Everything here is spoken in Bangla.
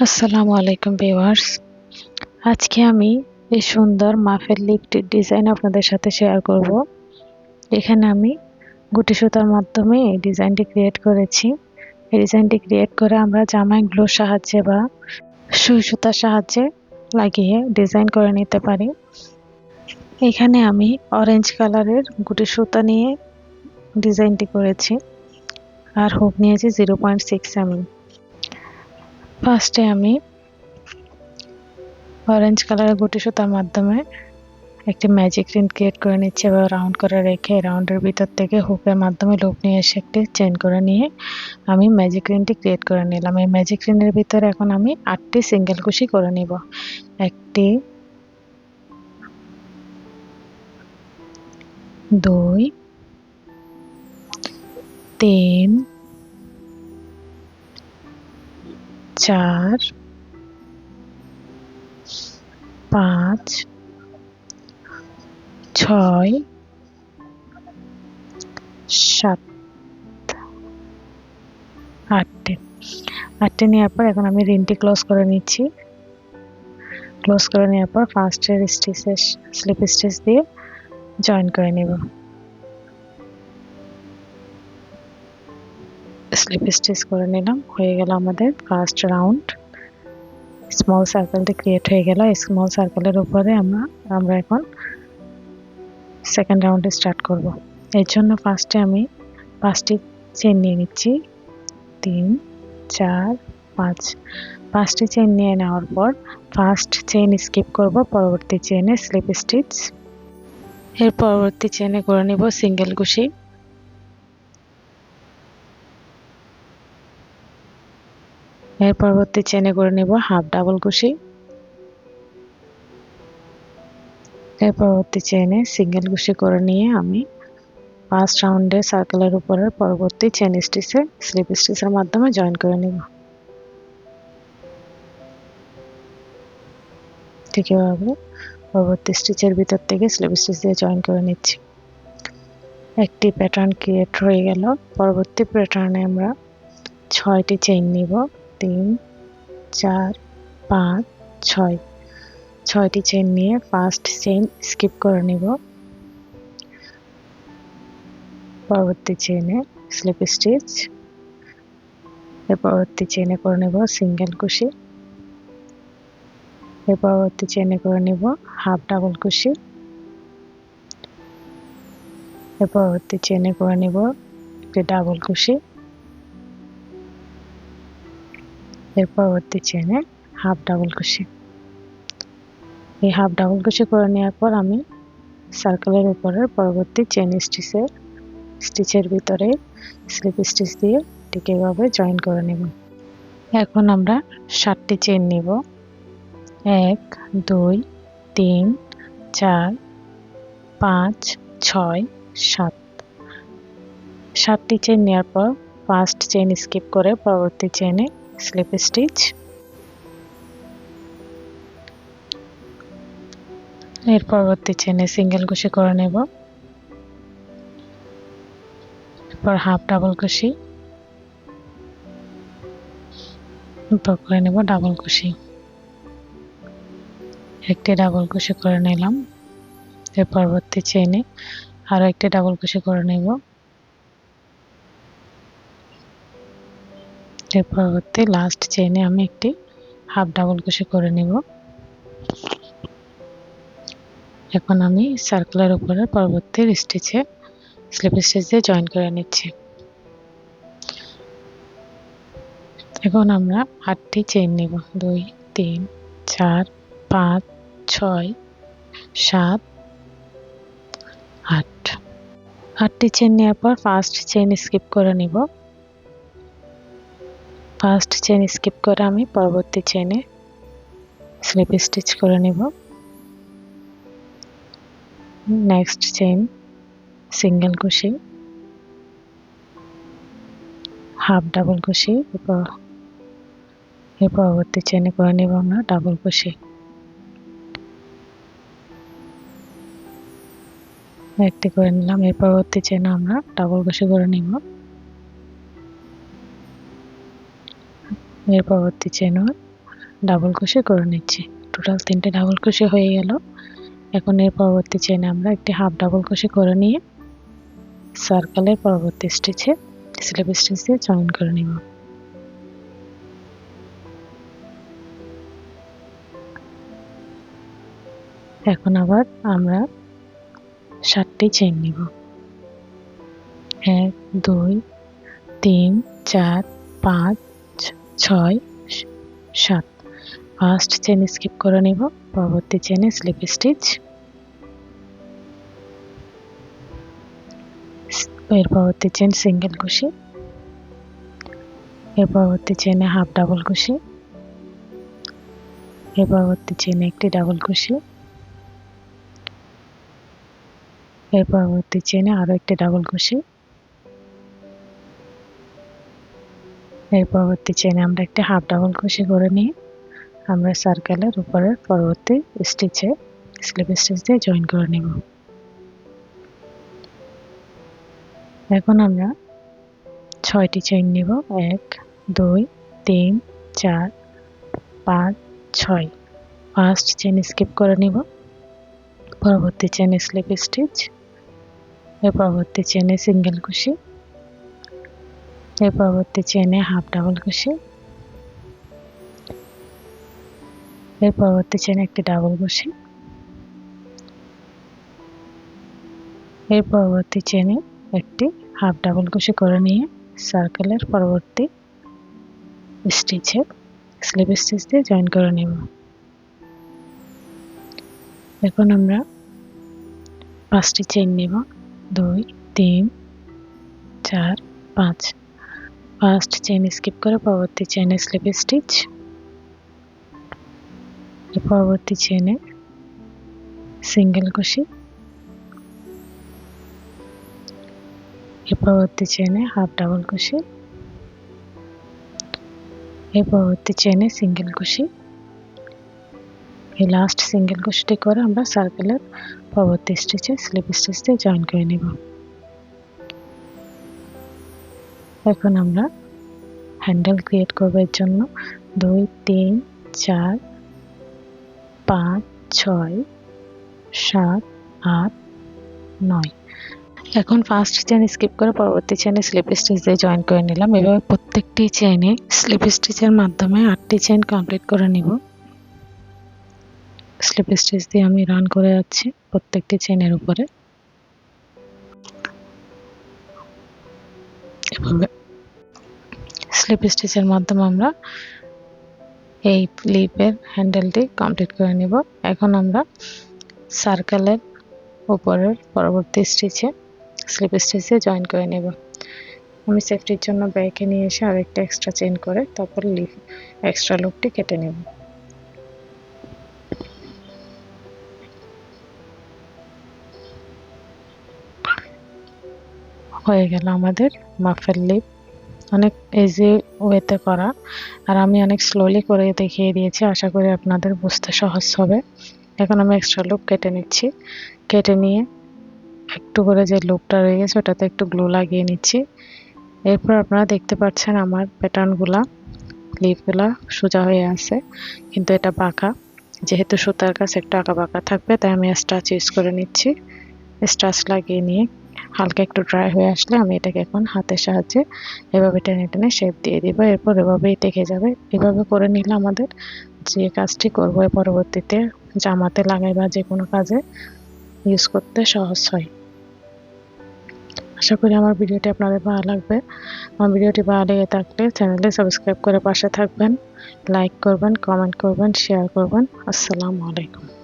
আসসালামু আলাইকুম ভিউয়ার্স। আজকে আমি এই সুন্দর মাফের লিপটির ডিজাইন আপনাদের সাথে শেয়ার করব। এখানে আমি গুটি সুতার মাধ্যমে এই ডিজাইনটি ক্রিয়েট করেছি। এই ডিজাইনটি ক্রিয়েট করে আমরা জামায় গ্লোর সাহায্যে বা সুই সুতার সাহায্যে লাগিয়ে ডিজাইন করে নিতে পারি। এখানে আমি অরেঞ্জ কালারের গুটি সুতা নিয়ে ডিজাইনটি করেছি আর হুক নিয়েছি 0.6 mm। ফার্স্টে আমি অরেঞ্জ কালারের গুটি সুতার মাধ্যমে একটি ম্যাজিক রিং ক্রিয়েট করে নিচ্ছি এবং রাউন্ড করে রেখে রাউন্ডের ভিতর থেকে হুকের মাধ্যমে লুপ নিয়ে এসে একটি চেইন করে নিয়ে আমি ম্যাজিক রিংটি ক্রিয়েট করে নিলাম। এই ম্যাজিক রিংয়ের ভিতরে এখন আমি 8টি সিঙ্গেল কুশি করে নিব। 1টি 2 3 4 5 6 7 8টি নেওয়ার পর এখন আমি রিংটি ক্লোজ করে নিচ্ছি। ক্লোজ করে নেওয়ার পর ফার্স্টের স্টিচে স্লিপ স্টিচ দিয়ে জয়েন করে নেব। স্লিপ স্টিচ করে নিলাম, হয়ে গেল আমাদের ফার্স্ট রাউন্ড। স্মল সার্কেলটি ক্রিয়েট হয়ে গেল। স্মল সার্কেলের উপরে আমরা এখন সেকেন্ড রাউন্ডে স্টার্ট করব। এর জন্য ফার্স্টে আমি 5টি চেইন নিয়ে নিচ্ছি। 3 4 5 5টি চেইন নিয়ে নেওয়ার পর ফার্স্ট চেইন স্কিপ করব, পরবর্তী চেইনে স্লিপ স্টিচ। এর পরবর্তী চেইনে করে নিব সিঙ্গেল কুশি। এর পরবর্তী চেইনে করে নিব হাফ ডাবল কুশি। এর পরবর্তী চেইনে সিঙ্গেল কুশি করে নিয়ে আমি ফার্স্ট রাউন্ডে সার্কেলের উপরের পরবর্তী চেইন স্টিচে স্লিপ স্টিচের মাধ্যমে জয়েন করে নিব। ঠিক এভাবে পরবর্তী স্টিচের ভিতর থেকে স্লিপ স্টিচ দিয়ে জয়েন করে নিচ্ছি। একটি প্যাটার্ন ক্রিয়েট হয়ে গেল। পরবর্তী প্যাটার্নে আমরা 6টি চেইন নিব। 3 4 5 6 6টি চেইন নিয়ে ফার্স্ট চেইন স্কিপ করে নিব, পরবর্তী চেইনে স্লিপ স্টিচ। এর পরবর্তী চেইনে করে নেব সিঙ্গেল কুশি। এর পরবর্তী চেইনে করে নেব হাফ ডাবল কুশি। এর পরবর্তী চেইনে করে নেব একটি ডাবল কুশি। এর পরবর্তী চেইনে হাফ ডাবল কুশি। এই হাফ ডাবল কুশি করে নেওয়ার পর আমি সার্কেলের উপরের পরবর্তী চেইন স্টিচের ভিতরে স্লিপ স্টিচ দিয়ে ঠিক এভাবে জয়েন করে নেব। এখন আমরা 7টি চেইন নিব। 1 2 3 4 5 6 7 7টি চেইন নেওয়ার পর ফার্স্ট চেইন স্কিপ করে পরবর্তী চেইনে স্লিপ স্টিচ। এর পরবর্তী চেইনে সিঙ্গেল কুশি করে নেব, এরপর হাফ ডাবল কুশি, এরপর করে নেব ডাবল কুশি। একটি ডাবল কুশি করে নিলাম। এর পরবর্তী চেইনে আরো একটি ডাবল কুশি করে নেব। এর পরবর্তী লাস্ট চেইনে আমি একটি হাফ ডাবল কুশি করে নেব। এখন আমি সার্কেলের উপরে পরবর্তী স্টিচে স্লিপ স্টিচ দিয়ে জয়েন করে নিচ্ছি। এখন আমরা 8টি চেইন নেব। 2 3 4 5 6 7 8 8টি চেইন নেওয়ার পর ফার্স্ট চেইন স্কিপ করে নিব। ফার্স্ট চেইন স্কিপ করে আমি পরবর্তী চেইনে স্লিপ স্টিচ করে নিব। নেক্সট চেইন সিঙ্গেল কুশি, হাফ ডাবল কুশি, এর পরবর্তী চেইনে করে নিব আমরা ডাবল কুশি। একটি করে নিলাম। এর পরবর্তী চেইনে আমরা ডাবল কুশি করে নিব। এর পরবর্তী চেইনে ডাবল ক্রোশে করে নিচ্ছি। টোটাল 3টে ডাবল ক্রোশে হয়ে গেল। এখন এর পরবর্তী চেনে আমরা একটি হাফ ডাবল ক্রোশে করে নিয়ে সার্কেলের পরবর্তী স্টিচে স্লিপ স্টিচ দিয়ে জয়েন করে নিব। এখন আবার আমরা 7টি চেইন নিব। 1 2 3 4 5 6 7। ফার্স্ট চেন স্কিপ করে নিব, পরবর্তী চেনে স্লিপ স্টিচ, এর পরবর্তী চেন সিঙ্গেল কুশি, এর পরবর্তী চেনে হাফ ডাবল কুশি, এর পরবর্তী চেনে একটি ডাবল কুশি, এর পরবর্তী চেনে আরো একটি ডাবল কুশি, এর পরবর্তী চেনে আমরা একটি হাফ ডাবল কুশি করে নিয়ে আমরা সার্কেলের উপরের পরবর্তী স্টিচে স্লিপ স্টিচ দিয়ে জয়েন করে নিব। এখন আমরা 6টি চেইন নিব। 1 2 3 4 5 6। ফার্স্ট চেইন স্কিপ করে নিব, পরবর্তী চেনে স্লিপ স্টিচ, এর পরবর্তী চেনে সিঙ্গেল কুশি, এর পরবর্তী চেনে হাফ ডাবল কুশি, এর পরবর্তী চেনে একটি ডাবল কুশি, এর পরবর্তী চেনে একটি হাফ ডাবল কুশি করে নিয়ে সার্কেলের পরবর্তী স্টিচে স্লিপ স্টিচ দিয়ে জয়েন করে নেব। এখন আমরা 5টি চেইন নিব। 2 3 4 5। ফার্স্ট চেইন স্কিপ করে পরবর্তী চেনে স্লিপ স্টিচ, এর পরবর্তী চেনে সিঙ্গেল কুশি, এর পরবর্তী চেনে হাফ ডাবল কুশি, এর পরবর্তী চেনে সিঙ্গেল কুশি। এই লাস্ট সিঙ্গেল কুশিটি করে আমরা সার্কেলের পরবর্তী স্টিচে স্লিপ স্টিচ দিয়ে জয়েন করে নেব। এখন আমরা হ্যান্ডেল ক্রিয়েট করব। এর জন্য 2 3 4 5 6 7 8 9। এখন ফার্স্ট চেন স্কিপ করে পরবর্তী চেনে স্লিপ স্টিচ দিয়ে জয়েন করে নিলাম। এভাবে প্রত্যেকটি চেইনে স্লিপ স্টিচের মাধ্যমে 8টি চেইন কমপ্লিট করে নিব। স্লিপ স্টিচ দিয়ে আমি রান করে যাচ্ছি প্রত্যেকটি চেইনের উপরে। এভাবে স্লিপ স্টিচের মাধ্যমে আমরা এই লিপের হ্যান্ডেলটি কমপ্লিট করে নিব। এখন আমরা সার্কেলের উপরের পরবর্তী স্টিচে স্লিপ স্টিচে জয়েন করে নেব। আমি সেফটির জন্য ব্যাকে নিয়ে এসে আরেকটা এক্সট্রা চেইন করে তারপর লিপ এক্সট্রা লুপটি কেটে নেব। হয়ে গেল আমাদের মাফেল লিপ। অনেক ইজি ওয়েতে করা, আর আমি অনেক স্লোলি করে দেখিয়ে দিয়েছি, আশা করি আপনাদের বুঝতে সহজ হবে। এখন আমি এক্সট্রা লুপ কেটে নিচ্ছি। কেটে নিয়ে একটু করে যে লুপটা রয়ে গেছে ওটাতে একটু গ্লু লাগিয়ে নিচ্ছি। এরপর আপনারা দেখতে পাচ্ছেন আমার প্যাটার্নগুলা লিপগুলা সোজা হয়ে আছে, কিন্তু এটা বাঁকা। যেহেতু সুতার কাছে একটু আঁকা বাঁকা থাকবে তাই আমি স্টাচ ইউজ করে নিচ্ছি। স্টাচ লাগিয়ে নিয়ে হালকা একটু ড্রাই হয়ে আসলে আমি এটাকে এখন হাতের সাহায্যে এভাবে টেনে টেনে শেপ দিয়ে দিব। এরপর এভাবেই দেখে যাবে। এভাবে করে নিলে আমাদের যে কাজটি করবো পরবর্তীতে জামাতে লাগাই বা যে কোনো কাজে ইউজ করতে সহজ হয়। আশা করি আমার ভিডিওটি আপনাদের ভালো লাগবে। আমার ভিডিওটি ভালো লেগে থাকলে চ্যানেলে সাবস্ক্রাইব করে পাশে থাকবেন, লাইক করবেন, কমেন্ট করবেন, শেয়ার করবেন। আসসালামু আলাইকুম।